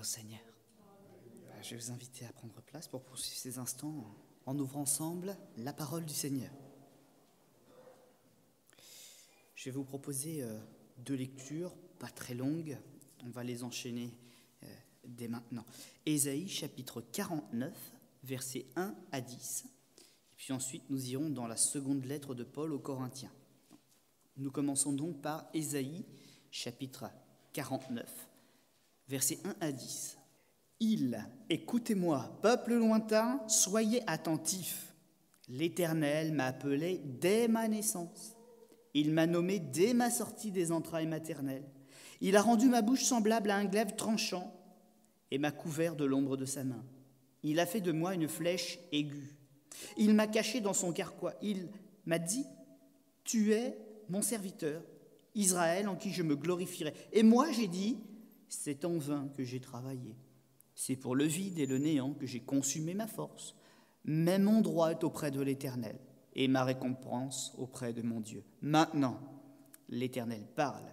au Seigneur. Je vais vous inviter à prendre place pour poursuivre ces instants en ouvrant ensemble la parole du Seigneur. Je vais vous proposer deux lectures, pas très longues. On va les enchaîner dès maintenant. Ésaïe, chapitre 49, versets 1 à 10. Et puis ensuite, nous irons dans la seconde lettre de Paul aux Corinthiens. Nous commençons donc par Ésaïe, chapitre 49, versets 1 à 10. « Écoutez-moi, peuple lointain, soyez attentifs. L'Éternel m'a appelé dès ma naissance. Il m'a nommé dès ma sortie des entrailles maternelles. Il a rendu ma bouche semblable à un glaive tranchant et m'a couvert de l'ombre de sa main. Il a fait de moi une flèche aiguë. Il m'a caché dans son carquois. Il m'a dit, « Tu es mon serviteur, Israël, en qui je me glorifierai. » Et moi, j'ai dit, « C'est en vain que j'ai travaillé. C'est pour le vide et le néant que j'ai consumé ma force. Mais mon droit est auprès de l'Éternel et ma récompense auprès de mon Dieu. Maintenant, l'Éternel parle,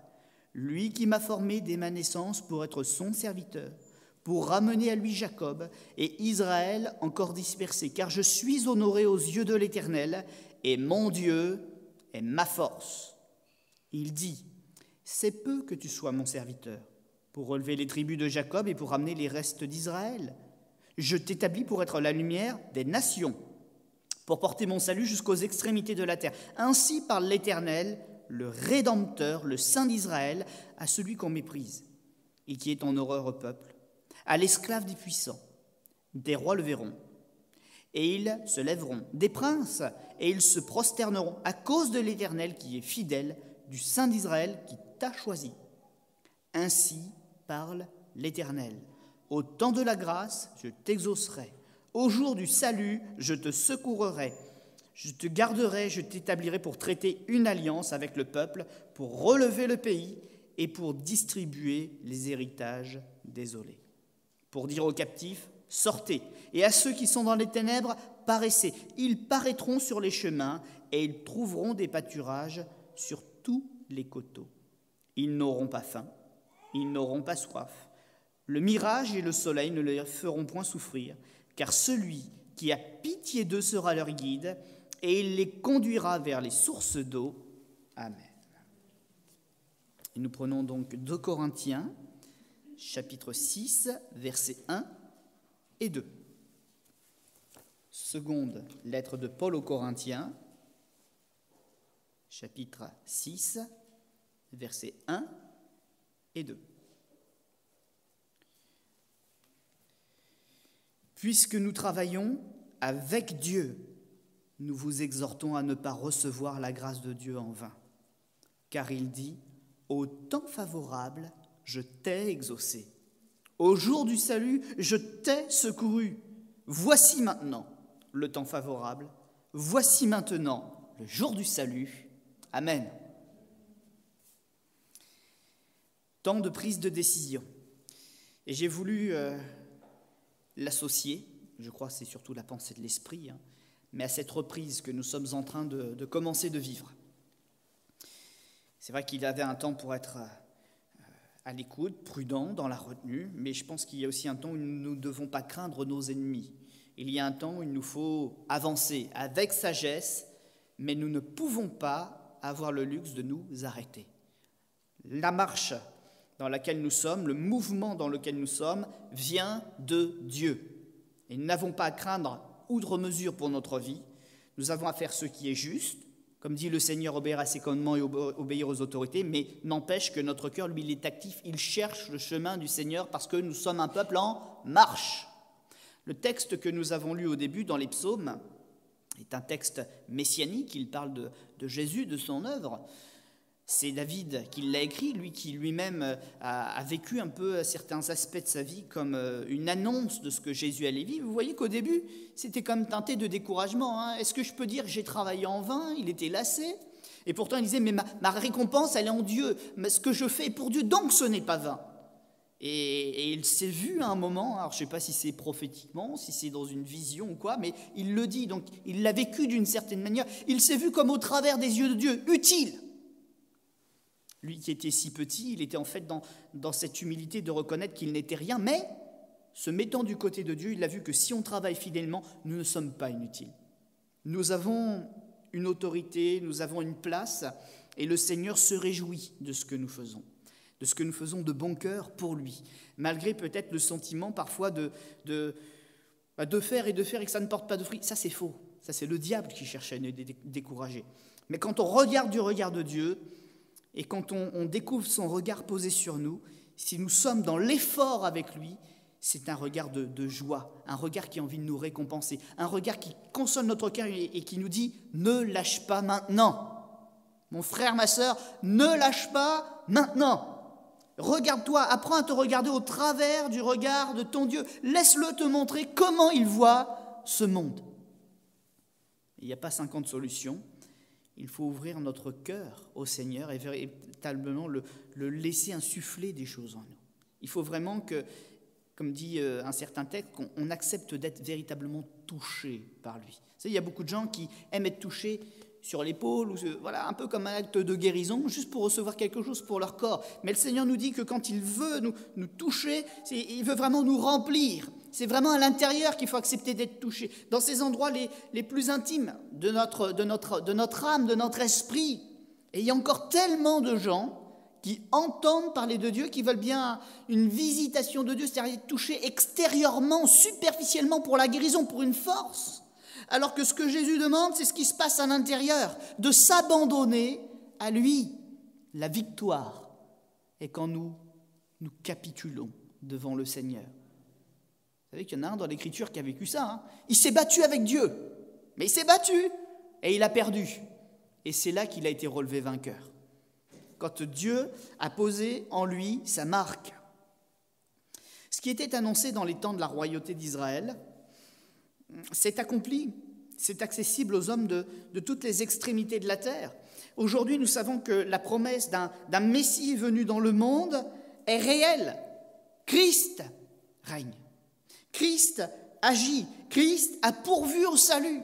lui qui m'a formé dès ma naissance pour être son serviteur, pour ramener à lui Jacob et Israël encore dispersé, car je suis honoré aux yeux de l'Éternel et mon Dieu est ma force. Il dit, c'est peu que tu sois mon serviteur, pour relever les tribus de Jacob et pour ramener les restes d'Israël. Je t'établis pour être la lumière des nations, pour porter mon salut jusqu'aux extrémités de la terre. Ainsi parle l'Éternel, le Rédempteur, le Saint d'Israël, à celui qu'on méprise et qui est en horreur au peuple, à l'esclave des puissants. Des rois le verront, et ils se lèveront, des princes, et ils se prosterneront à cause de l'Éternel qui est fidèle, du Saint d'Israël qui t'a choisi. Ainsi parle l'Éternel. Au temps de la grâce, je t'exaucerai. Au jour du salut, je te secourerai. Je te garderai, je t'établirai pour traiter une alliance avec le peuple, pour relever le pays et pour distribuer les héritages désolés. Pour dire aux captifs, sortez, et à ceux qui sont dans les ténèbres, paraissez. Ils paraîtront sur les chemins et ils trouveront des pâturages sur tous les coteaux. Ils n'auront pas faim, ils n'auront pas soif. Le mirage et le soleil ne les feront point souffrir, car celui qui a pitié d'eux sera leur guide, et il les conduira vers les sources d'eau. Amen. Et nous prenons donc 2 Corinthiens, chapitre 6, versets 1 et 2. Seconde lettre de Paul aux Corinthiens, chapitre 6, versets 1 et 2. Puisque nous travaillons avec Dieu, nous vous exhortons à ne pas recevoir la grâce de Dieu en vain. Car il dit, au temps favorable, je t'ai exaucé. Au jour du salut, je t'ai secouru. Voici maintenant le temps favorable. Voici maintenant le jour du salut. Amen. Temps de prise de décision. Et j'ai voulu l'associer, je crois que c'est surtout la pensée de l'esprit, mais à cette reprise que nous sommes en train de commencer de vivre. C'est vrai qu'il y avait un temps pour être à l'écoute, prudent dans la retenue, mais je pense qu'il y a aussi un temps où nous ne devons pas craindre nos ennemis. Il y a un temps où il nous faut avancer avec sagesse, mais nous ne pouvons pas avoir le luxe de nous arrêter. La marche dans laquelle nous sommes, le mouvement dans lequel nous sommes, vient de Dieu. Et nous n'avons pas à craindre outre mesure pour notre vie. Nous avons à faire ce qui est juste, comme dit le Seigneur, obéir à ses commandements et obéir aux autorités, mais n'empêche que notre cœur, lui, il est actif, il cherche le chemin du Seigneur parce que nous sommes un peuple en marche. Le texte que nous avons lu au début dans les psaumes est un texte messianique, il parle de Jésus, de son œuvre. C'est David qui l'a écrit, lui qui lui-même a vécu un peu certains aspects de sa vie comme une annonce de ce que Jésus allait vivre. Vous voyez qu'au début, c'était comme teinté de découragement. Est-ce que je peux dire j'ai travaillé en vain? Il était lassé. Et pourtant, il disait, mais ma récompense, elle est en Dieu. Mais ce que je fais est pour Dieu, donc ce n'est pas vain. Et il s'est vu à un moment, alors je ne sais pas si c'est prophétiquement, si c'est dans une vision ou quoi, mais il le dit, donc il l'a vécu d'une certaine manière. Il s'est vu comme au travers des yeux de Dieu, utile. Lui qui était si petit, il était en fait dans cette humilité de reconnaître qu'il n'était rien, mais se mettant du côté de Dieu, il a vu que si on travaille fidèlement, nous ne sommes pas inutiles. Nous avons une autorité, nous avons une place, et le Seigneur se réjouit de ce que nous faisons de bon cœur pour lui, malgré peut-être le sentiment parfois de faire et que ça ne porte pas de fruits. Ça, c'est faux. Ça, c'est le diable qui cherche à nous décourager. Mais quand on regarde du regard de Dieu, et quand on découvre son regard posé sur nous, si nous sommes dans l'effort avec lui, c'est un regard de joie, un regard qui a envie de nous récompenser, un regard qui console notre cœur et qui nous dit « Ne lâche pas maintenant ». Mon frère, ma sœur, ne lâche pas maintenant. Regarde-toi, apprends à te regarder au travers du regard de ton Dieu. Laisse-le te montrer comment il voit ce monde. Il n'y a pas 50 solutions. Il faut ouvrir notre cœur au Seigneur et véritablement le laisser insuffler des choses en nous. Il faut vraiment que, comme dit un certain texte, qu'on accepte d'être véritablement touché par lui. Vous savez, il y a beaucoup de gens qui aiment être touchés sur l'épaule, ou voilà, un peu comme un acte de guérison, juste pour recevoir quelque chose pour leur corps. Mais le Seigneur nous dit que quand il veut nous toucher, il veut vraiment nous remplir. C'est vraiment à l'intérieur qu'il faut accepter d'être touché, dans ces endroits les plus intimes de notre âme, de notre esprit. Et il y a encore tellement de gens qui entendent parler de Dieu, qui veulent bien une visitation de Dieu, c'est-à-dire être touchés extérieurement, superficiellement pour la guérison, pour une force. Alors que ce que Jésus demande, c'est ce qui se passe à l'intérieur, de s'abandonner à lui. La victoire est quand nous capitulons devant le Seigneur. Vous savez qu'il y en a un dans l'Écriture qui a vécu ça. Hein. Il s'est battu avec Dieu, mais il s'est battu et il a perdu. Et c'est là qu'il a été relevé vainqueur. Quand Dieu a posé en lui sa marque. Ce qui était annoncé dans les temps de la royauté d'Israël, c'est accompli, c'est accessible aux hommes de toutes les extrémités de la terre. Aujourd'hui, nous savons que la promesse d'un Messie venu dans le monde est réelle. Christ règne. Christ agit. Christ a pourvu au salut.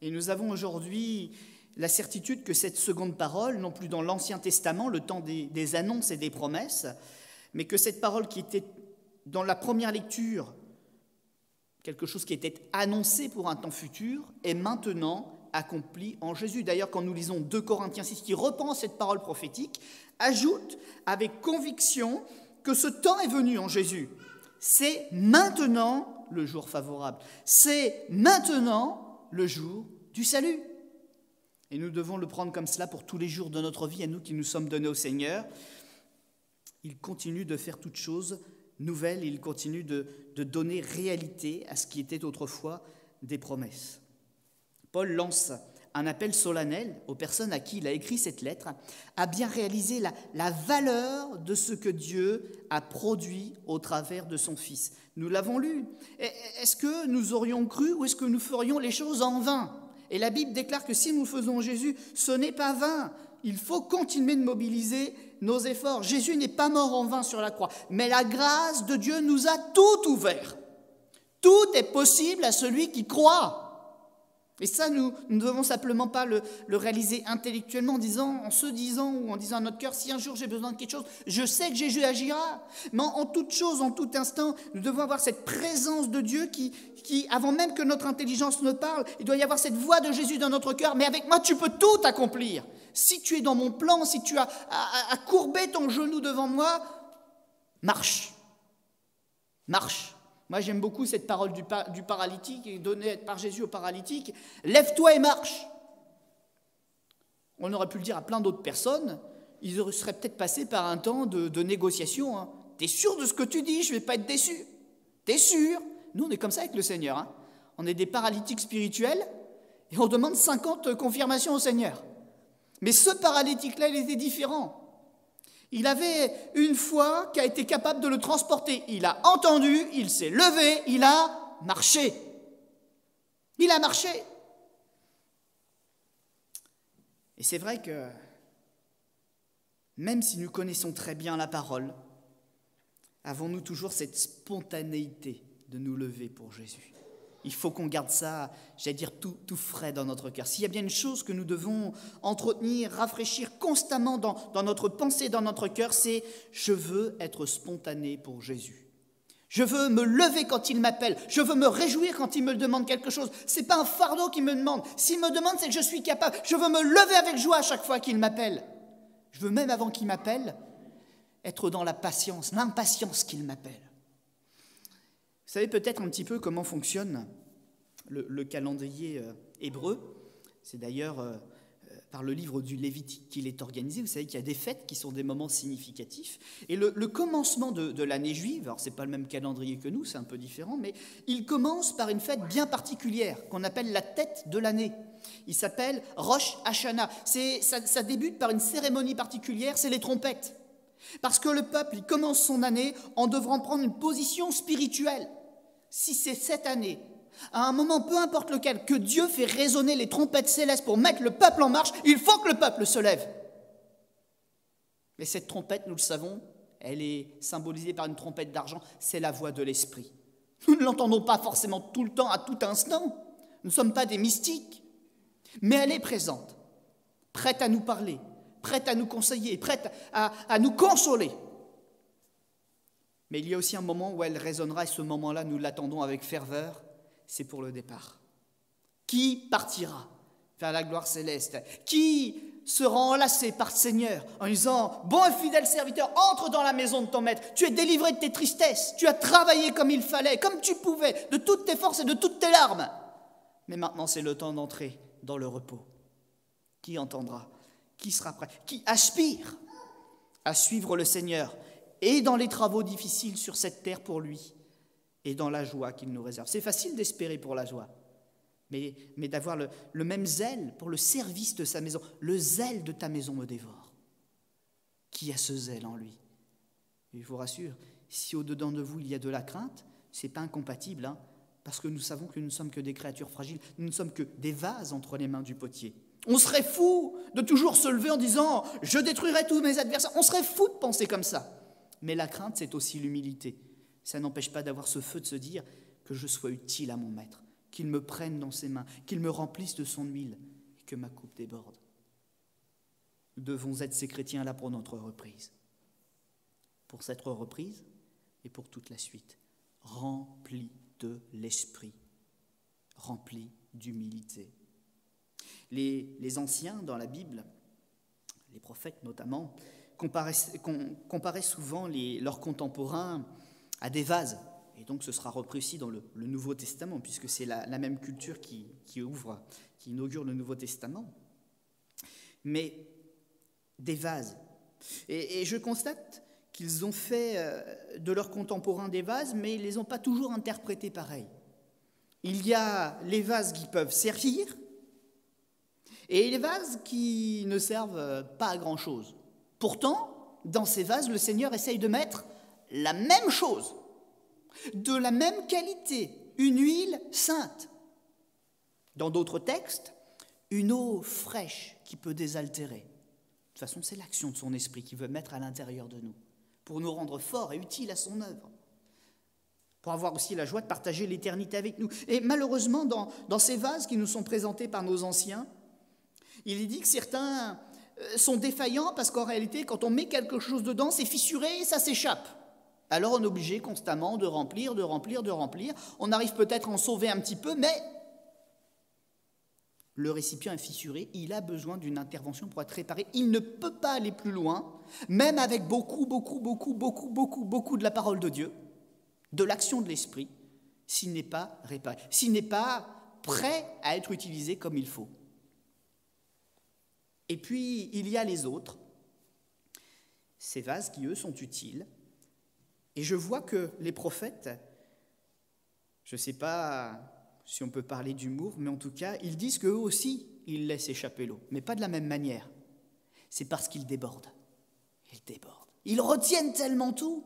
Et nous avons aujourd'hui la certitude que cette seconde parole, non plus dans l'Ancien Testament, le temps des annonces et des promesses, mais que cette parole qui était dans la première lecture, quelque chose qui était annoncé pour un temps futur, est maintenant accompli en Jésus. D'ailleurs, quand nous lisons 2 Corinthiens 6, qui reprend cette parole prophétique, ajoute avec conviction que ce temps est venu en Jésus. C'est maintenant le jour favorable. C'est maintenant le jour du salut. Et nous devons le prendre comme cela pour tous les jours de notre vie, à nous qui nous sommes donnés au Seigneur. Il continue de faire toutes choses nouvelles, il continue de donner réalité à ce qui était autrefois des promesses. Paul lance un appel solennel aux personnes à qui il a écrit cette lettre à bien réaliser la valeur de ce que Dieu a produit au travers de son Fils. Nous l'avons lu. Est-ce que nous aurions cru ou est-ce que nous ferions les choses en vain ? Et la Bible déclare que si nous faisons Jésus, ce n'est pas vain. Il faut continuer de mobiliser nos efforts. Jésus n'est pas mort en vain sur la croix, mais la grâce de Dieu nous a tout ouvert. Tout est possible à celui qui croit. Et ça, nous ne devons simplement pas le réaliser intellectuellement en se disant ou en disant à notre cœur, si un jour j'ai besoin de quelque chose, je sais que Jésus agira. Mais en toute chose, en tout instant, nous devons avoir cette présence de Dieu qui, avant même que notre intelligence ne parle, il doit y avoir cette voix de Jésus dans notre cœur. Mais avec moi, tu peux tout accomplir. Si tu es dans mon plan, si tu as à courber ton genou devant moi, marche. Marche. Moi, j'aime beaucoup cette parole du paralytique, donnée par Jésus au paralytique. Lève-toi et marche. On aurait pu le dire à plein d'autres personnes. Ils seraient peut-être passés par un temps de négociation. Hein. T'es sûr de ce que tu dis? Je ne vais pas être déçu. T'es sûr? Nous, on est comme ça avec le Seigneur. Hein. On est des paralytiques spirituels et on demande 50 confirmations au Seigneur. Mais ce paralytique-là, il était différent. Il avait une foi qui a été capable de le transporter. Il a entendu, il s'est levé, il a marché. Il a marché. Et c'est vrai que même si nous connaissons très bien la parole, avons-nous toujours cette spontanéité de nous lever pour Jésus? Il faut qu'on garde ça, j'allais dire, tout frais dans notre cœur. S'il y a bien une chose que nous devons entretenir, rafraîchir constamment dans notre pensée, dans notre cœur, c'est « je veux être spontané pour Jésus ». Je veux me lever quand il m'appelle. Je veux me réjouir quand il me demande quelque chose. Ce n'est pas un fardeau qu'il me demande. S'il me demande, c'est que je suis capable. Je veux me lever avec joie à chaque fois qu'il m'appelle. Je veux même, avant qu'il m'appelle, être dans la patience, l'impatience qu'il m'appelle. Vous savez peut-être un petit peu comment fonctionne le calendrier hébreu. C'est d'ailleurs par le livre du Lévitique qu'il est organisé. Vous savez qu'il y a des fêtes qui sont des moments significatifs. Et le commencement de l'année juive, alors ce n'est pas le même calendrier que nous, c'est un peu différent, mais il commence par une fête bien particulière qu'on appelle la tête de l'année. Il s'appelle Rosh Hashanah. Ça débute par une cérémonie particulière, c'est les trompettes. Parce que le peuple, il commence son année en devant prendre une position spirituelle. Si c'est cette année, à un moment, peu importe lequel, que Dieu fait résonner les trompettes célestes pour mettre le peuple en marche, il faut que le peuple se lève. Mais cette trompette, nous le savons, elle est symbolisée par une trompette d'argent, c'est la voix de l'Esprit. Nous ne l'entendons pas forcément tout le temps, à tout instant. Nous ne sommes pas des mystiques, mais elle est présente, prête à nous parler, prête à nous conseiller, prête à nous consoler. Mais il y a aussi un moment où elle résonnera, et ce moment-là, nous l'attendons avec ferveur, c'est pour le départ. Qui partira vers la gloire céleste? Qui sera enlacé par le Seigneur en disant « Bon et fidèle serviteur, entre dans la maison de ton maître. Tu es délivré de tes tristesses. Tu as travaillé comme il fallait, comme tu pouvais, de toutes tes forces et de toutes tes larmes. Mais maintenant, c'est le temps d'entrer dans le repos. » Qui entendra? Qui sera prêt? Qui aspire à suivre le Seigneur et dans les travaux difficiles sur cette terre pour lui et dans la joie qu'il nous réserve. C'est facile d'espérer pour la joie, mais d'avoir le même zèle pour le service de sa maison. Le zèle de ta maison me dévore. Qui a ce zèle en lui? Et je vous rassure, si au-dedans de vous il y a de la crainte, ce n'est pas incompatible, parce que nous savons que nous ne sommes que des créatures fragiles, nous ne sommes que des vases entre les mains du potier. On serait fou de toujours se lever en disant « Je détruirai tous mes adversaires ». On serait fou de penser comme ça. Mais la crainte, c'est aussi l'humilité. Ça n'empêche pas d'avoir ce feu de se dire que je sois utile à mon maître, qu'il me prenne dans ses mains, qu'il me remplisse de son huile et que ma coupe déborde. Nous devons être ces chrétiens-là pour notre reprise. Pour cette reprise et pour toute la suite. Remplis de l'esprit, remplis d'humilité. Les anciens dans la Bible, les prophètes notamment, comparaient souvent leurs contemporains à des vases. Et donc ce sera repris aussi dans le Nouveau Testament, puisque c'est la même culture qui inaugure le Nouveau Testament. Mais des vases. Et je constate qu'ils ont fait de leurs contemporains des vases, mais ils ne les ont pas toujours interprétés pareil. Il y a les vases qui peuvent servir, et les vases qui ne servent pas à grand-chose. Pourtant, dans ces vases, le Seigneur essaye de mettre la même chose, de la même qualité, une huile sainte. Dans d'autres textes, une eau fraîche qui peut désaltérer. De toute façon, c'est l'action de son esprit qu'il veut mettre à l'intérieur de nous, pour nous rendre forts et utiles à son œuvre, pour avoir aussi la joie de partager l'éternité avec nous. Et malheureusement, dans ces vases qui nous sont présentés par nos anciens, il est dit que certains sont défaillants parce qu'en réalité, quand on met quelque chose dedans, c'est fissuré et ça s'échappe. Alors on est obligé constamment de remplir. On arrive peut-être à en sauver un petit peu, mais le récipient est fissuré, il a besoin d'une intervention pour être réparé. Il ne peut pas aller plus loin, même avec beaucoup de la parole de Dieu, de l'action de l'Esprit, s'il n'est pas réparé, s'il n'est pas prêt à être utilisé comme il faut. Et puis, il y a les autres, ces vases qui, eux, sont utiles. Et je vois que les prophètes, je ne sais pas si on peut parler d'humour, mais en tout cas, ils disent qu'eux aussi, ils laissent échapper l'eau, mais pas de la même manière. C'est parce qu'ils débordent. Ils débordent. Ils retiennent tellement tout,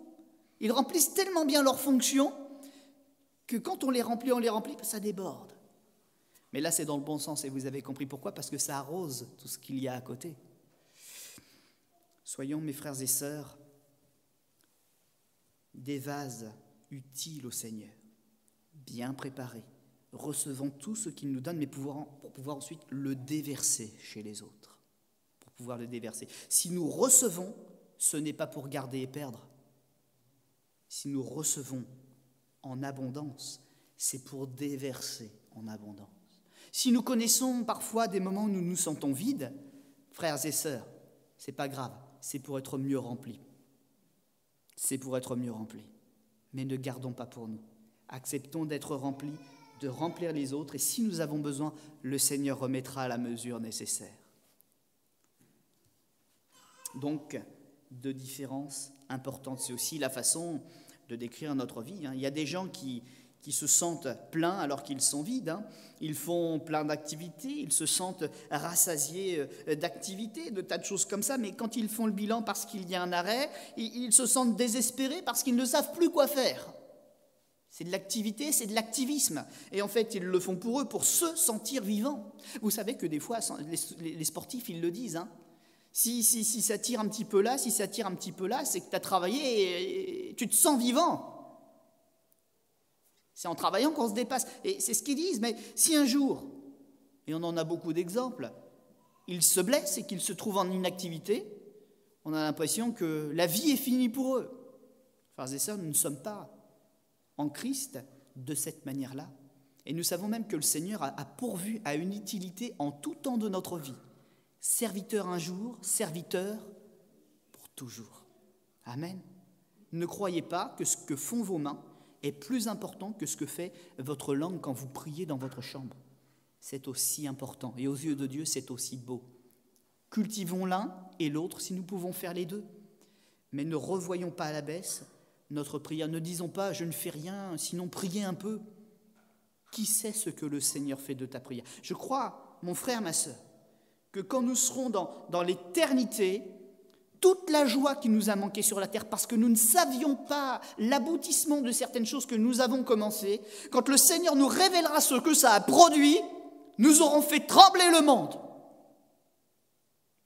ils remplissent tellement bien leurs fonctions, que quand on les remplit, ça déborde. Mais là, c'est dans le bon sens, et vous avez compris pourquoi, parce que ça arrose tout ce qu'il y a à côté. Soyons, mes frères et sœurs, des vases utiles au Seigneur, bien préparés, recevant tout ce qu'il nous donne, mais pour pouvoir ensuite le déverser chez les autres. Pour pouvoir le déverser. Si nous recevons, ce n'est pas pour garder et perdre. Si nous recevons, en abondance, c'est pour déverser en abondance. Si nous connaissons parfois des moments où nous nous sentons vides, frères et sœurs, c'est pas grave, c'est pour être mieux remplis. C'est pour être mieux remplis. Mais ne gardons pas pour nous. Acceptons d'être remplis, de remplir les autres, et si nous avons besoin, le Seigneur remettra la mesure nécessaire. Donc, deux différences importantes. C'est aussi la façon de décrire notre vie. Il y a des gens qui se sentent pleins alors qu'ils sont vides. Ils font plein d'activités, ils se sentent rassasiés d'activités, de tas de choses comme ça, mais quand ils font le bilan parce qu'il y a un arrêt, ils se sentent désespérés parce qu'ils ne savent plus quoi faire. C'est de l'activité, c'est de l'activisme. Et en fait, ils le font pour eux, pour se sentir vivants. Vous savez que des fois, les sportifs, ils le disent. Si ça tire un petit peu là, si ça tire un petit peu là, c'est que tu as travaillé et tu te sens vivant. C'est en travaillant qu'on se dépasse. Et c'est ce qu'ils disent. Mais si un jour, et on en a beaucoup d'exemples, ils se blessent et qu'ils se trouvent en inactivité, on a l'impression que la vie est finie pour eux. Frères et sœurs, nous ne sommes pas en Christ de cette manière-là. Et nous savons même que le Seigneur a pourvu à une utilité en tout temps de notre vie. Serviteur un jour, serviteur pour toujours. Amen. Ne croyez pas que ce que font vos mains est plus important que ce que fait votre langue quand vous priez dans votre chambre. C'est aussi important. Et aux yeux de Dieu, c'est aussi beau. Cultivons l'un et l'autre si nous pouvons faire les deux. Mais ne revoyons pas à la baisse notre prière. Ne disons pas « je ne fais rien, sinon priez un peu ». Qui sait ce que le Seigneur fait de ta prière? Je crois, mon frère, ma sœur, que quand nous serons dans l'éternité, toute la joie qui nous a manqué sur la terre, parce que nous ne savions pas l'aboutissement de certaines choses que nous avons commencées, quand le Seigneur nous révélera ce que ça a produit, nous aurons fait trembler le monde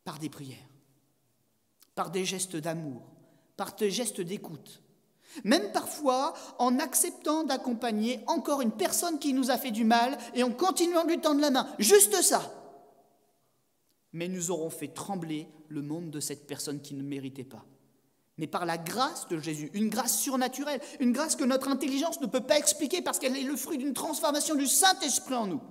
par des prières, par des gestes d'amour, par des gestes d'écoute. Même parfois en acceptant d'accompagner encore une personne qui nous a fait du mal et en continuant de lui tendre la main. Juste ça. Mais nous aurons fait trembler le monde de cette personne qui ne méritait pas. Mais par la grâce de Jésus, une grâce surnaturelle, une grâce que notre intelligence ne peut pas expliquer parce qu'elle est le fruit d'une transformation du Saint-Esprit en nous,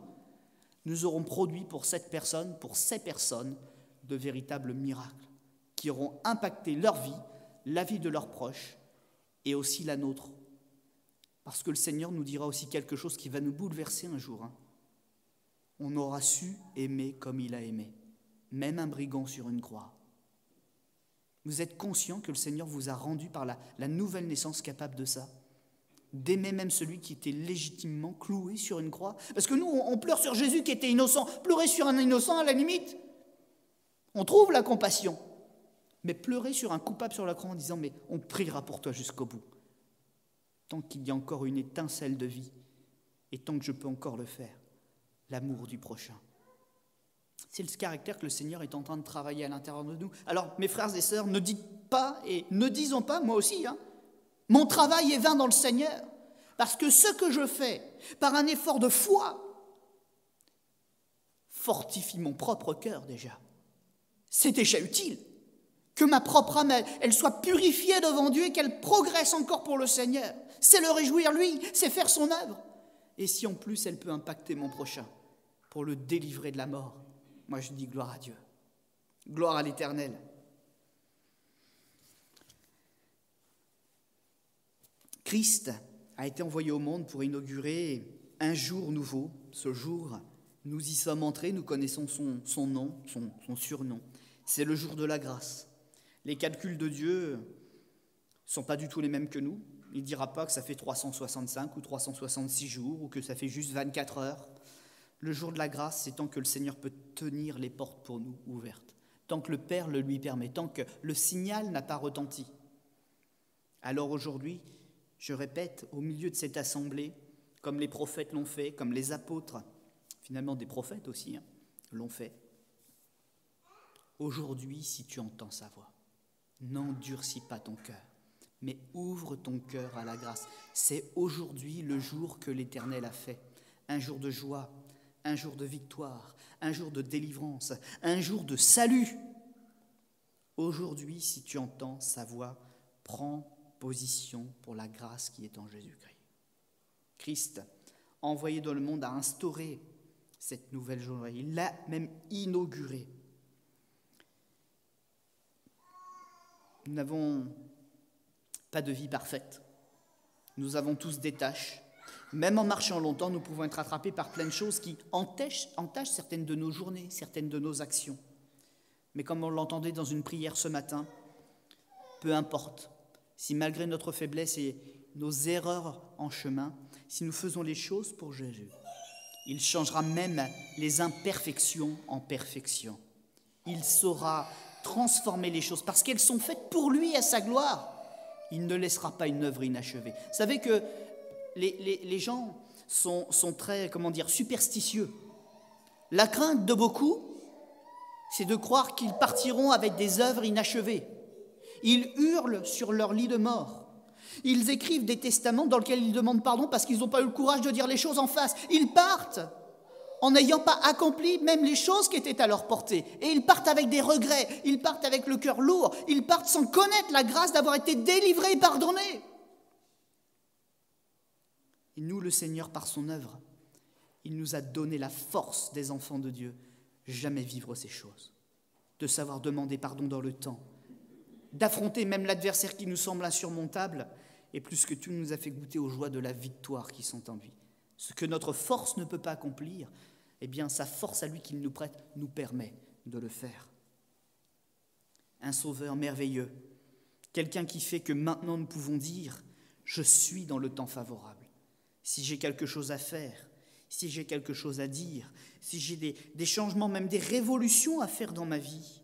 nous aurons produit pour cette personne, pour ces personnes, de véritables miracles qui auront impacté leur vie, la vie de leurs proches, et aussi la nôtre. Parce que le Seigneur nous dira aussi quelque chose qui va nous bouleverser un jour. On aura su aimer comme il a aimé, même un brigand sur une croix. Vous êtes conscient que le Seigneur vous a rendu par la nouvelle naissance capable de ça? D'aimer même celui qui était légitimement cloué sur une croix? Parce que nous, on pleure sur Jésus qui était innocent. Pleurer sur un innocent, à la limite, on trouve la compassion. Mais pleurer sur un coupable sur la croix en disant « mais on priera pour toi jusqu'au bout ». Tant qu'il y a encore une étincelle de vie, et tant que je peux encore le faire, l'amour du prochain. C'est le caractère que le Seigneur est en train de travailler à l'intérieur de nous. Alors, mes frères et sœurs, ne dites pas, et ne disons pas, moi aussi, mon travail est vain dans le Seigneur, parce que ce que je fais, par un effort de foi, fortifie mon propre cœur déjà. C'est déjà utile. Que ma propre âme, elle soit purifiée devant Dieu et qu'elle progresse encore pour le Seigneur. C'est le réjouir, lui, c'est faire son œuvre. Et si en plus elle peut impacter mon prochain pour le délivrer de la mort, moi je dis gloire à Dieu, gloire à l'Éternel. Christ a été envoyé au monde pour inaugurer un jour nouveau. Ce jour, nous y sommes entrés, nous connaissons son nom, son surnom. C'est le jour de la grâce. Les calculs de Dieu ne sont pas du tout les mêmes que nous. Il ne dira pas que ça fait 365 ou 366 jours ou que ça fait juste 24 heures. Le jour de la grâce, c'est tant que le Seigneur peut tenir les portes pour nous ouvertes, tant que le Père le lui permet, tant que le signal n'a pas retenti. Alors aujourd'hui, je répète, au milieu de cette assemblée, comme les prophètes l'ont fait, comme les apôtres, finalement des prophètes aussi, l'ont fait. Aujourd'hui, si tu entends sa voix, n'endurcis pas ton cœur, mais ouvre ton cœur à la grâce. C'est aujourd'hui le jour que l'Éternel a fait. Un jour de joie, un jour de victoire, un jour de délivrance, un jour de salut. Aujourd'hui, si tu entends sa voix, prends position pour la grâce qui est en Jésus-Christ. Christ, envoyé dans le monde, a instauré cette nouvelle journée. Il l'a même inaugurée. Nous n'avons pas de vie parfaite. Nous avons tous des tâches. Même en marchant longtemps, nous pouvons être attrapés par plein de choses qui entachent certaines de nos journées, certaines de nos actions. Mais comme on l'entendait dans une prière ce matin, peu importe, si malgré notre faiblesse et nos erreurs en chemin, si nous faisons les choses pour Jésus, il changera même les imperfections en perfection. Il saura transformer les choses parce qu'elles sont faites pour lui à sa gloire. Il ne laissera pas une œuvre inachevée. Vous savez que les gens sont très, superstitieux. La crainte de beaucoup, c'est de croire qu'ils partiront avec des œuvres inachevées. Ils hurlent sur leur lit de mort. Ils écrivent des testaments dans lesquels ils demandent pardon parce qu'ils n'ont pas eu le courage de dire les choses en face. Ils partent en n'ayant pas accompli même les choses qui étaient à leur portée. Et ils partent avec des regrets, ils partent avec le cœur lourd, ils partent sans connaître la grâce d'avoir été délivrés et pardonnés. Et nous, le Seigneur, par son œuvre, il nous a donné la force des enfants de Dieu, jamais vivre ces choses, de savoir demander pardon dans le temps, d'affronter même l'adversaire qui nous semble insurmontable, et plus que tout, nous a fait goûter aux joies de la victoire qui sont en lui. Ce que notre force ne peut pas accomplir, eh bien, sa force à lui qu'il nous prête nous permet de le faire. Un sauveur merveilleux, quelqu'un qui fait que maintenant nous pouvons dire « Je suis dans le temps favorable ». Si j'ai quelque chose à faire, si j'ai quelque chose à dire, si j'ai des changements, même des révolutions à faire dans ma vie,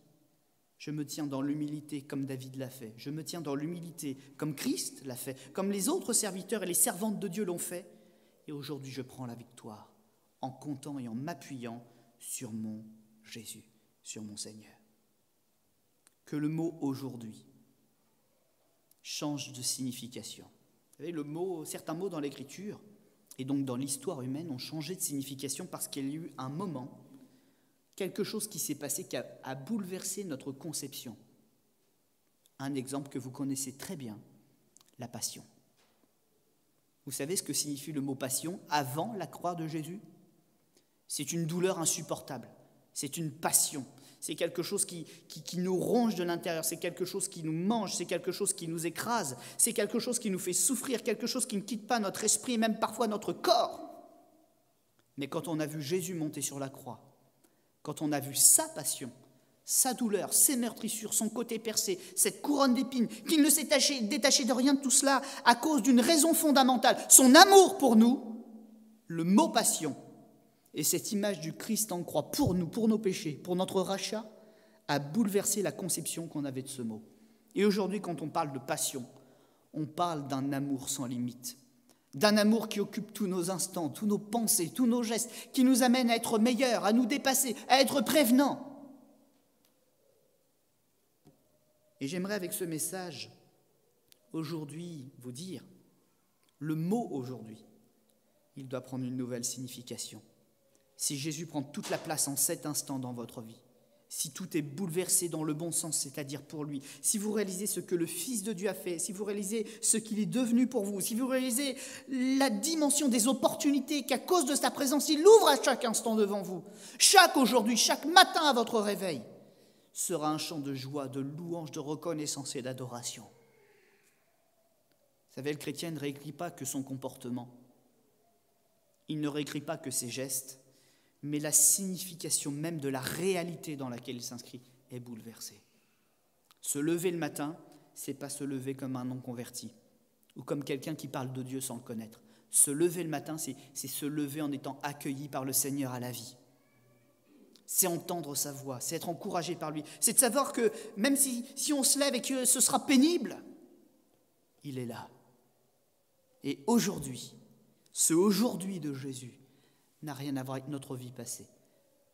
je me tiens dans l'humilité comme David l'a fait. Je me tiens dans l'humilité comme Christ l'a fait, comme les autres serviteurs et les servantes de Dieu l'ont fait. Et aujourd'hui, je prends la victoire en comptant et en m'appuyant sur mon Jésus, sur mon Seigneur. Que le mot « aujourd'hui » change de signification. Vous savez, certains mots dans l'Écriture et donc dans l'histoire humaine ont changé de signification parce qu'il y a eu un moment, quelque chose qui s'est passé qui a bouleversé notre conception. Un exemple que vous connaissez très bien, la passion. Vous savez ce que signifie le mot passion avant la croix de Jésus ? C'est une douleur insupportable, c'est une passion, c'est quelque chose qui nous ronge de l'intérieur, c'est quelque chose qui nous mange, c'est quelque chose qui nous écrase, c'est quelque chose qui nous fait souffrir, quelque chose qui ne quitte pas notre esprit et même parfois notre corps. Mais quand on a vu Jésus monter sur la croix, quand on a vu sa passion, sa douleur, ses meurtrissures, son côté percé, cette couronne d'épines, qu'il ne s'est détaché de rien de tout cela à cause d'une raison fondamentale, son amour pour nous, le mot passion et cette image du Christ en croix pour nous, pour nos péchés, pour notre rachat, a bouleversé la conception qu'on avait de ce mot. Et aujourd'hui, quand on parle de passion, on parle d'un amour sans limite, d'un amour qui occupe tous nos instants, tous nos pensées, tous nos gestes, qui nous amène à être meilleurs, à nous dépasser, à être prévenants. Et j'aimerais avec ce message, aujourd'hui, vous dire, le mot « aujourd'hui », il doit prendre une nouvelle signification. Si Jésus prend toute la place en cet instant dans votre vie, si tout est bouleversé dans le bon sens, c'est-à-dire pour lui, si vous réalisez ce que le Fils de Dieu a fait, si vous réalisez ce qu'il est devenu pour vous, si vous réalisez la dimension des opportunités qu'à cause de sa présence, il ouvre à chaque instant devant vous, chaque aujourd'hui, chaque matin à votre réveil, sera un chant de joie, de louange, de reconnaissance et d'adoration. Vous savez, le chrétien ne réécrit pas que son comportement, il ne réécrit pas que ses gestes, mais la signification même de la réalité dans laquelle il s'inscrit est bouleversée. Se lever le matin, c'est pas se lever comme un non-converti ou comme quelqu'un qui parle de Dieu sans le connaître. Se lever le matin, c'est se lever en étant accueilli par le Seigneur à la vie. C'est entendre sa voix, c'est être encouragé par lui. C'est de savoir que même si on se lève et que ce sera pénible, il est là. Et aujourd'hui, ce aujourd'hui de Jésus n'a rien à voir avec notre vie passée.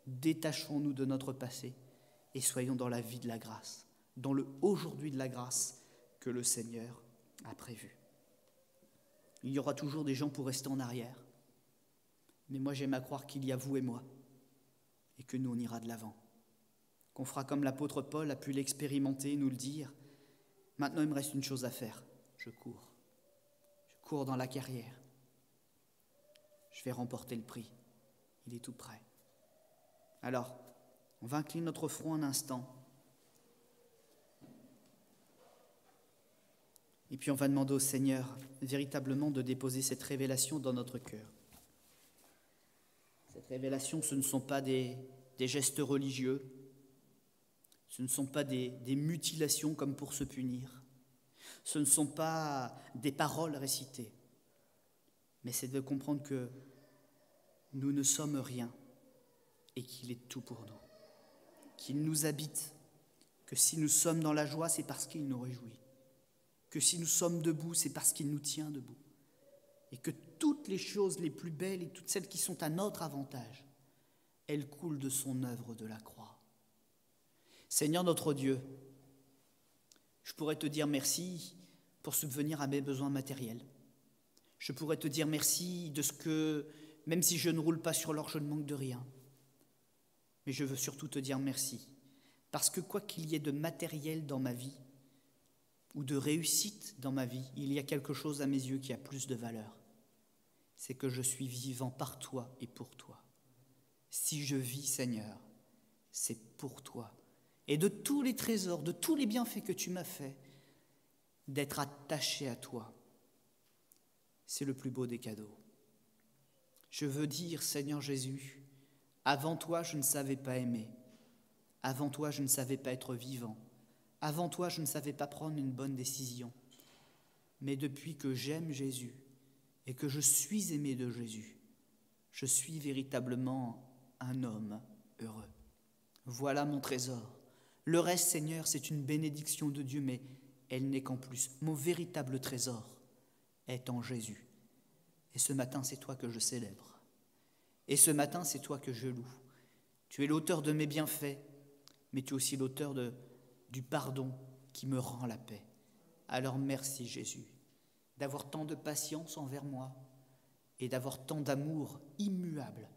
Détachons-nous de notre passé et soyons dans la vie de la grâce, dans le aujourd'hui de la grâce que le Seigneur a prévu. Il y aura toujours des gens pour rester en arrière, mais moi j'aime à croire qu'il y a vous et moi, et que nous on ira de l'avant, qu'on fera comme l'apôtre Paul a pu l'expérimenter et nous le dire. Maintenant il me reste une chose à faire, je cours dans la carrière. je vais remporter le prix. Il est tout prêt. Alors, on va incliner notre front un instant. Et puis on va demander au Seigneur véritablement de déposer cette révélation dans notre cœur. Cette révélation, ce ne sont pas des gestes religieux, ce ne sont pas des mutilations comme pour se punir, ce ne sont pas des paroles récitées, mais c'est de comprendre que nous ne sommes rien et qu'il est tout pour nous, qu'il nous habite, que si nous sommes dans la joie, c'est parce qu'il nous réjouit, que si nous sommes debout, c'est parce qu'il nous tient debout, et que toutes les choses les plus belles et toutes celles qui sont à notre avantage, elles coulent de son œuvre de la croix. Seigneur notre Dieu, je pourrais te dire merci pour subvenir à mes besoins matériels. Je pourrais te dire merci de ce que, même si je ne roule pas sur l'or, je ne manque de rien. Mais je veux surtout te dire merci, parce que quoi qu'il y ait de matériel dans ma vie, ou de réussite dans ma vie, il y a quelque chose à mes yeux qui a plus de valeur. C'est que je suis vivant par toi et pour toi. Si je vis, Seigneur, c'est pour toi. Et de tous les trésors, de tous les bienfaits que tu m'as faits, d'être attaché à toi, c'est le plus beau des cadeaux. Je veux dire, Seigneur Jésus, avant toi, je ne savais pas aimer. Avant toi, je ne savais pas être vivant. Avant toi, je ne savais pas prendre une bonne décision. Mais depuis que j'aime Jésus et que je suis aimé de Jésus, je suis véritablement un homme heureux. Voilà mon trésor. Le reste, Seigneur, c'est une bénédiction de Dieu, mais elle n'est qu'en plus. Mon véritable trésor est en Jésus. Et ce matin, c'est toi que je célèbre. Et ce matin, c'est toi que je loue. Tu es l'auteur de mes bienfaits, mais tu es aussi l'auteur du pardon qui me rend la paix. Alors merci Jésus d'avoir tant de patience envers moi et d'avoir tant d'amour immuable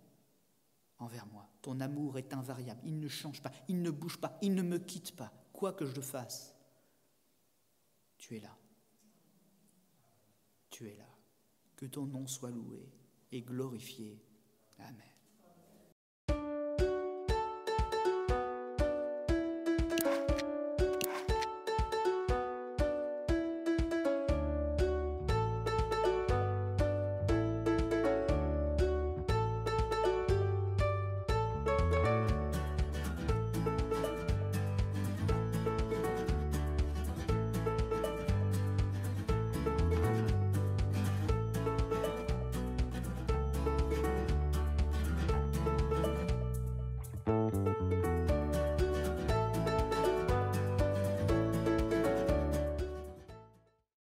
envers moi. Ton amour est invariable, il ne change pas, il ne bouge pas, il ne me quitte pas. Quoi que je fasse, tu es là. Tu es là. Que ton nom soit loué et glorifié. Amen.